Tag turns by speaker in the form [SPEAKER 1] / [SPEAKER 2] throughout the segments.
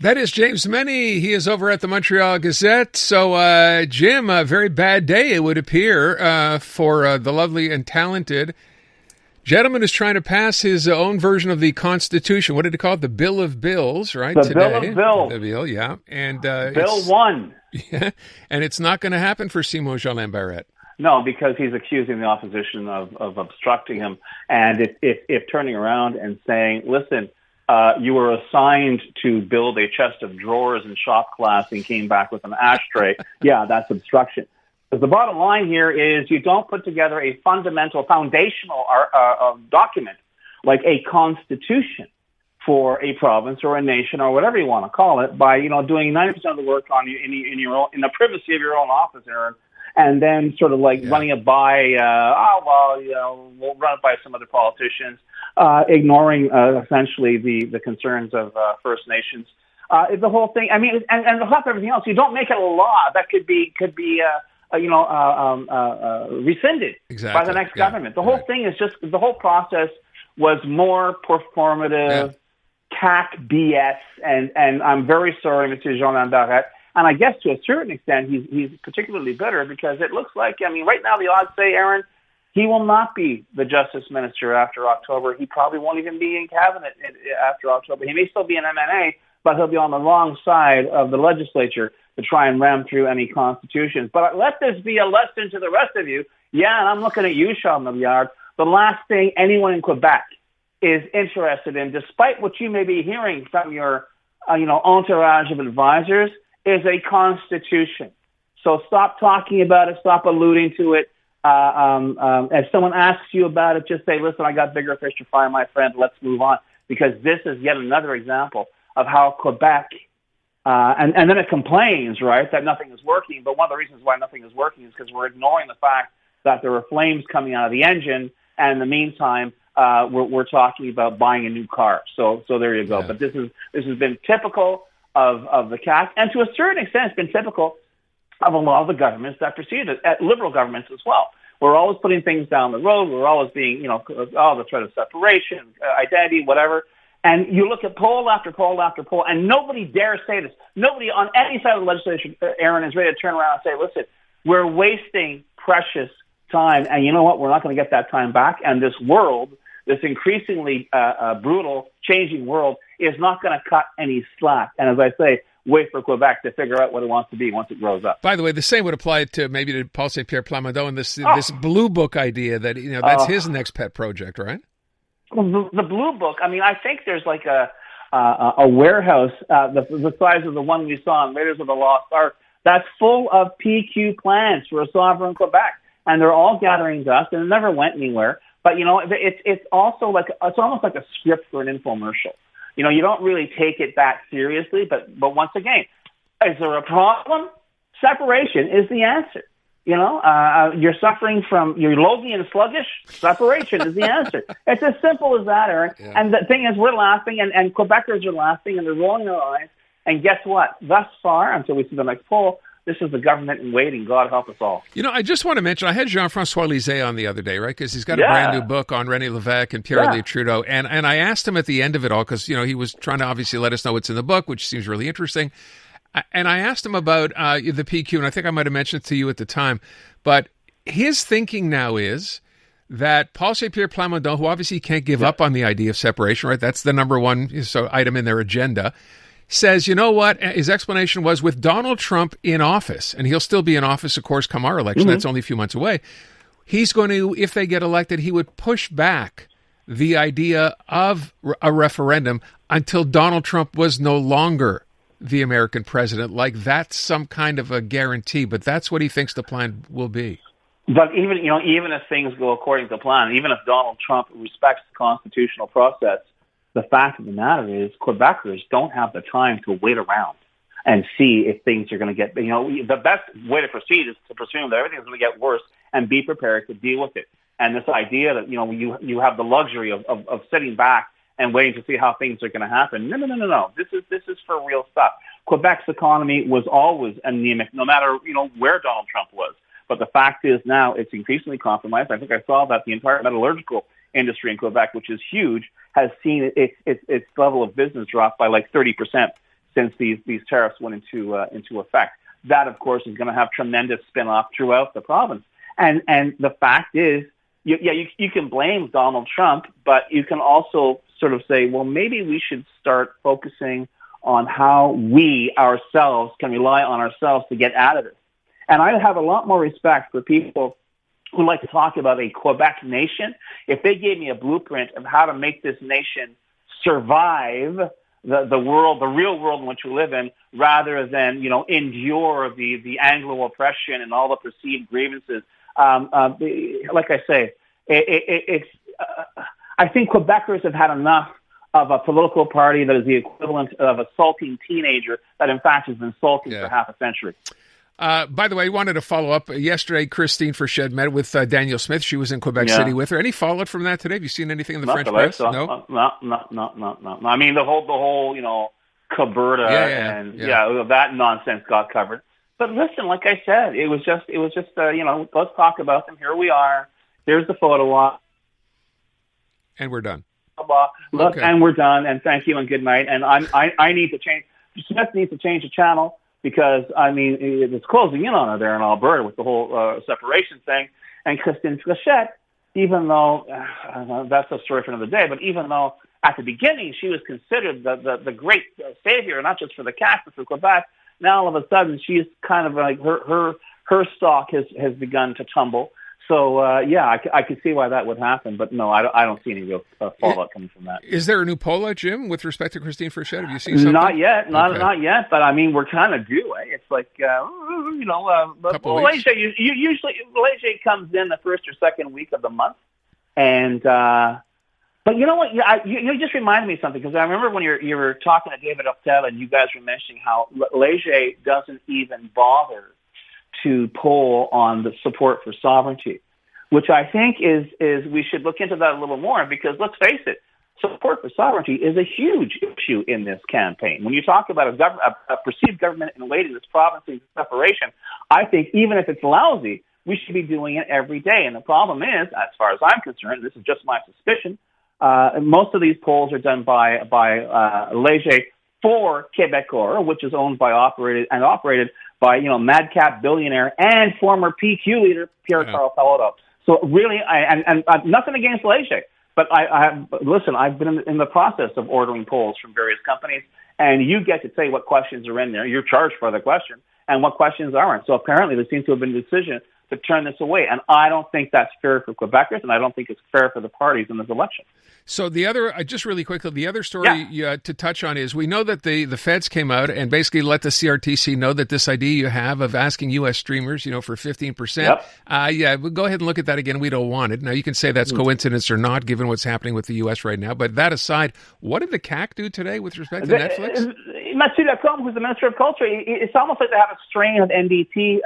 [SPEAKER 1] That is James Mennie. He is over at the Montreal Gazette. So, Jim, a very bad day, it would appear, for the lovely and talented gentleman who's trying to pass his own version of the Constitution. What did he call it? The Bill of Bills, right?
[SPEAKER 2] The
[SPEAKER 1] today.
[SPEAKER 2] Bill of Bills.
[SPEAKER 1] The bill, yeah. And
[SPEAKER 2] Bill 1.
[SPEAKER 1] Yeah, and it's not going to happen for Simon Jolin Barrette.
[SPEAKER 2] No, because he's accusing the opposition of obstructing him. And if turning around and saying, listen, you were assigned to build a chest of drawers in shop class and came back with an ashtray, yeah, that's obstruction. But the bottom line here is you don't put together a fundamental, foundational document like a constitution for a province or a nation or whatever you want to call it by, doing 90% of the work on you in the privacy of your own office, Aaron, and then sort of running it by, we'll run it by some other politicians, ignoring essentially the concerns of First Nations. The whole thing, I mean, and on top of everything else, you don't make it a law that could be rescinded by the next government. The whole thing is just, the whole process was more performative, CAC BS, and I'm very sorry, Mr. Jean Barrette. And I guess to a certain extent, he's particularly bitter because it looks like, right now the odds say, Aaron, he will not be the Justice Minister after October. He probably won't even be in cabinet after October. He may still be an MNA, but he'll be on the wrong side of the legislature to try and ram through any constitutions. But let this be a lesson to the rest of you. Yeah, and I'm looking at you, Charles Milliard. The last thing anyone in Quebec is interested in, despite what you may be hearing from your, entourage of advisors, is a constitution. So stop talking about it. Stop alluding to it. If someone asks you about it, just say, listen, I got bigger fish to fry, my friend. Let's move on. Because this is yet another example of how Quebec, and then it complains, right, that nothing is working. But one of the reasons why nothing is working is because we're ignoring the fact that there are flames coming out of the engine. And in the meantime, we're talking about buying a new car. So there you go. Yeah. But this has been typical of the CAC, and to a certain extent, it's been typical of a lot of the governments that preceded it, liberal governments as well. We're always putting things down the road. We're always being, the threat of separation, identity, whatever. And you look at poll after poll after poll, and nobody dares say this. Nobody on any side of the legislation, Aaron, is ready to turn around and say, listen, we're wasting precious time, and you know what? We're not going to get that time back. And this world, this increasingly brutal, changing world, is not going to cut any slack. And as I say, wait for Quebec to figure out what it wants to be once it grows up.
[SPEAKER 1] By the way, the same would apply to maybe to Paul St. Pierre Plamondon and this Blue Book idea that that's his next pet project, right?
[SPEAKER 2] Well, the Blue Book. I mean, I think there's like a warehouse the size of the one we saw in Raiders of the Lost Ark that's full of PQ plans for a sovereign Quebec, and they're all gathering dust, and it never went anywhere. But it's also it's almost like a script for an infomercial. You don't really take it that seriously, but once again, is there a problem? Separation is the answer. You're suffering from, you're logy and sluggish. Separation is the answer. It's as simple as that, Aaron. Yeah. And the thing is, we're laughing, and Quebecers are laughing, and they're rolling their eyes. And guess what? Thus far, until we see the next poll, this is the government in waiting. God help us all.
[SPEAKER 1] I just want to mention, I had Jean-François Lisée on the other day, right? Because he's got a brand new book on René Lévesque and Pierre-Louis Trudeau. And I asked him at the end of it all, because, he was trying to obviously let us know what's in the book, which seems really interesting. And I asked him about the PQ, and I think I might have mentioned it to you at the time. But his thinking now is that Paul St. Pierre Plamondon, who obviously can't give up on the idea of separation, right? That's the number one item in their agenda, says, you know what? His explanation was, with Donald Trump in office, and he'll still be in office, of course, come our election. That's only a few months away. He's going to, if they get elected, he would push back the idea of a referendum until Donald Trump was no longer the American president. Like that's some kind of a guarantee, but that's what he thinks the plan will be.
[SPEAKER 2] But even if things go according to plan, even if Donald Trump respects the constitutional process, the fact of the matter is Quebecers don't have the time to wait around and see if things are going to get, the best way to proceed is to presume that everything's going to get worse and be prepared to deal with it. And this idea that, you have the luxury of sitting back and waiting to see how things are going to happen. No. This is for real stuff. Quebec's economy was always anemic, no matter, where Donald Trump was. But the fact is now it's increasingly compromised. I think I saw that the entire metallurgical industry in Quebec, which is huge, has seen its level of business drop by like 30% since these tariffs went into effect. That, of course, is going to have tremendous spin-off throughout the province. And the fact is, you can blame Donald Trump, but you can also sort of say, well, maybe we should start focusing on how we ourselves can rely on ourselves to get out of this. And I have a lot more respect for people who like to talk about a Quebec nation. If they gave me a blueprint of how to make this nation survive the world, the real world in which we live in, rather than, endure the Anglo oppression and all the perceived grievances. Like I say, I think Quebecers have had enough of a political party that is the equivalent of a sulking teenager that, in fact, has been sulking for half a century.
[SPEAKER 1] By the way, I wanted to follow up. Yesterday, Christine Frechette met with Daniel Smith. She was in Quebec City with her. Any follow-up from that today? Have you seen anything in the French press?
[SPEAKER 2] So. No? No. I mean, the whole Caberta and that nonsense got covered. But listen, like I said, it was just let's talk about them. Here we are. Here's the photo op.
[SPEAKER 1] And we're done.
[SPEAKER 2] Look, okay. And we're done. And thank you and good night. And I need to change. Smith needs to change the channel. Because, I mean, it's closing in on her there in Alberta with the whole separation thing. And Christine Frechette, even though, that's a story for another day, but even though at the beginning she was considered the great savior, not just for the CAQ, but for Quebec, now all of a sudden she's kind of like her stock has begun to tumble. So, I can see why that would happen. But no, I don't see any real fallout coming from that.
[SPEAKER 1] Is there a new poll out, Jim, with respect to Christine Frechette? Have you seen something?
[SPEAKER 2] Not yet. Not yet. But, I mean, we're kind of due. It's like, Leger comes in the first or second week of the month. And, but you know what? You just reminded me of something. Because I remember when you were talking to David Hurtel and you guys were mentioning how Leger doesn't even bother to poll on the support for sovereignty, which I think is we should look into that a little more, because let's face it, support for sovereignty is a huge issue in this campaign. When you talk about a perceived government invading this province in separation, I think even if it's lousy, we should be doing it every day. And the problem is, as far as I'm concerned, this is just my suspicion, most of these polls are done by Leger for Quebecor, which is owned by operated by, madcap billionaire and former PQ leader Pierre-Carl Pelletot. So really, and nothing against Leger, but I've been in the process of ordering polls from various companies, and you get to say what questions are in there. You're charged for the question and what questions aren't. So apparently there seems to have been a decision to turn this away. And I don't think that's fair for Quebecers, and I don't think it's fair for the parties in this election. So
[SPEAKER 1] the other, just really quickly, the other story to touch on is we know that the feds came out and basically let the CRTC know that this idea you have of asking U.S. streamers, for 15%. We'll go ahead and look at that again. We don't want it. Now, you can say that's coincidence or not, given what's happening with the U.S. right now. But that aside, what did the CAQ do today with respect to Netflix?
[SPEAKER 2] Mathieu Lacombe, who's the Minister of Culture, it's almost like they have a strain of NDP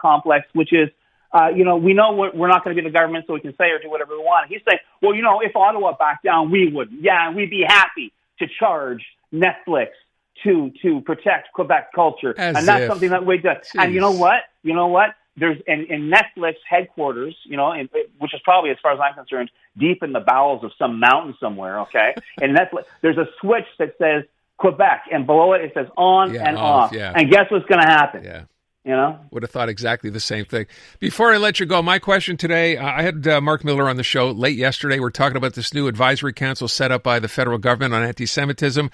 [SPEAKER 2] complex, which is, we know we're not going to be the government, so we can say or do whatever we want. He's saying, well, if Ottawa backed down, we would. Yeah, and we'd be happy to charge Netflix to protect Quebec culture. And that's something that we do. And you know what? There's in Netflix headquarters, which is probably, as far as I'm concerned, deep in the bowels of some mountain somewhere, okay? And Netflix, there's a switch that says Quebec, and below it says on and off. Yeah. And guess what's going to happen?
[SPEAKER 1] Yeah. Would have thought exactly the same thing. Before I let you go, my question today, I had Mark Miller on the show late yesterday. We're talking about this new advisory council set up by the federal government on anti-Semitism.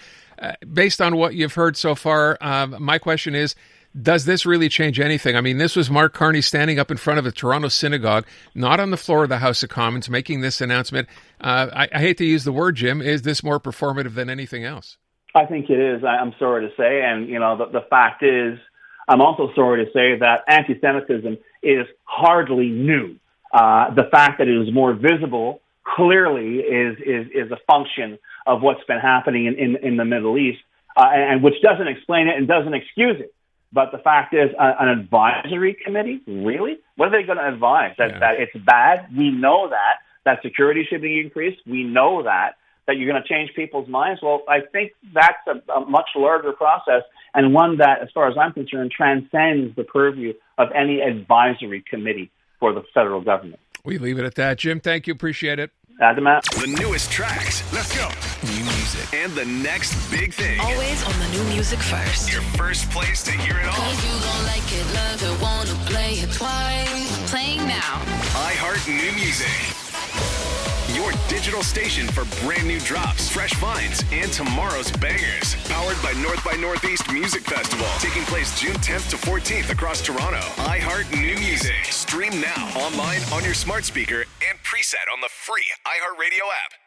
[SPEAKER 1] Based on what you've heard so far, my question is, does this really change anything? I mean, this was Mark Carney standing up in front of a Toronto synagogue, not on the floor of the House of Commons, making this announcement. I hate to use the word, Jim. Is this more performative than anything else?
[SPEAKER 2] I think it is. I'm sorry to say. And, the fact is, I'm also sorry to say that anti-Semitism is hardly new. The fact that it is more visible clearly is a function of what's been happening in the Middle East, and which doesn't explain it and doesn't excuse it. But the fact is, an advisory committee, really? What are they going to advise? That it's bad? We know that security should be increased. We know that you're going to change people's minds. Well, I think that's a much larger process, and one that, as far as I'm concerned, transcends the purview of any advisory committee for the federal government.
[SPEAKER 1] We leave it at that. Jim, thank you. Appreciate it.
[SPEAKER 2] À demain.
[SPEAKER 3] The newest tracks. Let's go. New music. And the next big thing.
[SPEAKER 4] Always on the new music first.
[SPEAKER 3] Your first place to hear it all.
[SPEAKER 4] 'Cause you gon' like it, love it, wanna play it twice. Playing now.
[SPEAKER 3] iHeart New Music. Your digital station for brand new drops, fresh finds, and tomorrow's bangers. Powered by North by Northeast Music Festival. Taking place June 10th to 14th across Toronto. iHeart New Music. Stream now, online, on your smart speaker, and preset on the free iHeartRadio app.